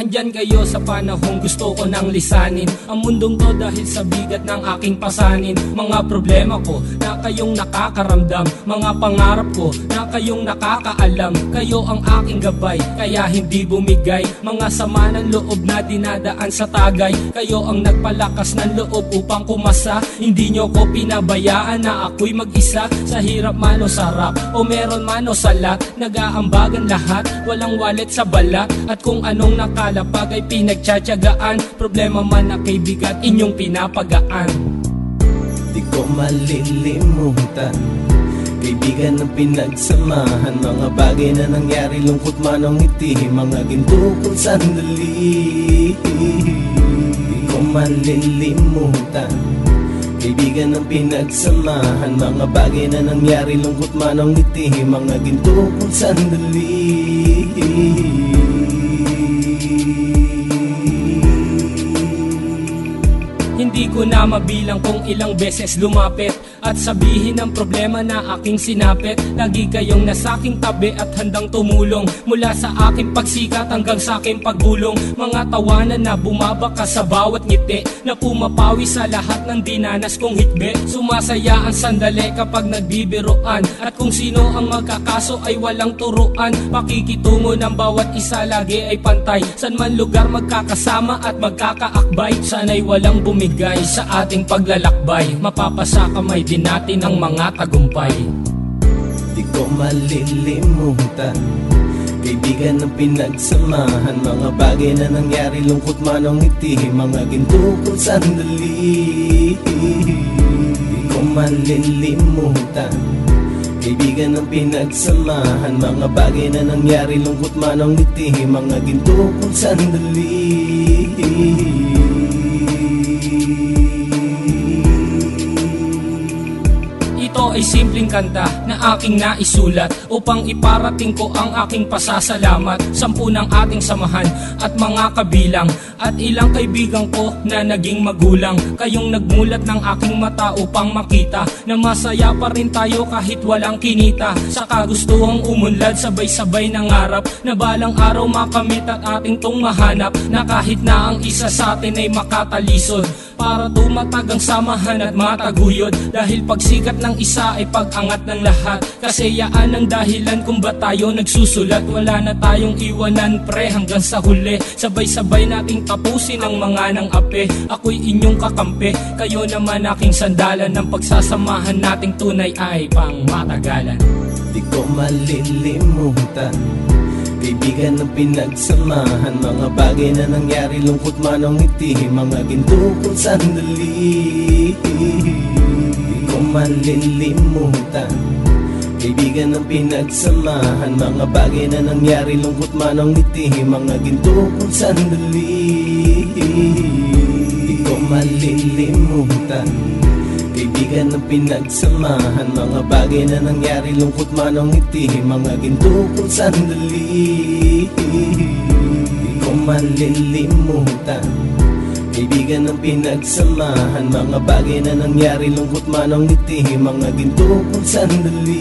Andyan kayo sa panahong gusto ko nang lisanin ang mundong to dahil sa bigat ng aking pasanin. Mga problema ko na kayong nakakaramdam, mga pangarap ko na kayong nakakaalam. Kayo ang aking gabay, kaya hindi bumigay. Mga sama ng loob na dinadaan sa tagay, kayo ang nagpalakas ng loob upang kumasa. Hindi nyo ko pinabayaan na ako'y mag-isa. Sa hirap man o sarap, o meron man o salat, nag-aambagan lahat, walang walet sa balat. At kung anong nakalapag ay pinagtsatsagaan, problema man na kay bigat, inyong pinapagaan. Di ko malilimutan, kaibigan ng pinagsamahan, mga bagay na nangyari, lungkot man o ngiti, mga ginto kong sandali. Di ko malilimutan, kaibigan ng pinagsamahan, mga bagay na nangyari, lungkot man o ngiti, mga ginto kong sandali. Hindi ko na mabilang kung ilang beses lumapit at sabihin ang problema na aking sinapit. Lagi kayong nasa aking tabi at handang tumulong, mula sa aking pagsikat hanggang sa aking paggulong. Mga tawanan na bumabaka sa bawat ngiti, na pumapawi sa lahat ng dinanas kong hitbe. Sumasaya ang sandali kapag nagbibiroan, at kung sino ang magkakaso ay walang turuan. Pakikitungo ng bawat isa lagi ay pantay, san man lugar magkakasama at magkakaakbay. Sana'y walang bumigay sa ating paglalakbay, mapapasa kamay din natin ang mga tagumpay. Di ko malilimutan, kaibigan ng pinagsamahan, mga bagay na nangyari, lungkot man o ngiti, mga ginto kong sandali. Di ko malilimutan, kaibigan ng pinagsamahan, mga bagay na nangyari, lungkot man o ngiti, mga ginto kong sandali. Ito ay simpleng kanta na aking naisulat upang iparating ko ang aking pasasalamat. 10 ng ating samahan at mga kabilang, at ilang kaibigan ko na naging magulang. Kayong nagmulat ng aking mata upang makita na masaya pa rin tayo kahit walang kinita. Sa kagustuhang umunlad, sabay-sabay nangarap na balang araw makamit at ating tong mahanap, na kahit na ang isa sa atin ay makatalisod, para tumatag ang samahan at mataguyod. Dahil pagsikat ng isa ay pag-angat ng lahat, kasi yaan ang dahilan kung ba't tayo nagsusulat. Wala na tayong iwanan pre hanggang sa huli, sabay-sabay nating tapusin ang mga nang ape. Ako'y inyong kakampi, kayo naman aking sandalan, ng pagsasamahan nating tunay ay pang matagalan. Di ko malilimutan, kaibigan ng pinagsamahan, mga bagay na nangyari, lungkot man o ngiti, mga ginto kong sandali. Di ko malilimutan, kaibigan ng pinagsamahan, mga bagay na nangyari, lungkot man o ngiti, mga ginto kong sandali. Di ko malilimutan, kaibigan ng pinagsamahan, mga bagay na nangyari, lungkot man o ngiti, mga ginto kong sandali. Di ko malilimutan, kaibigan ng pinagsamahan, mga bagay na nangyari, lungkot man o ngiti, mga ginto kong sandali.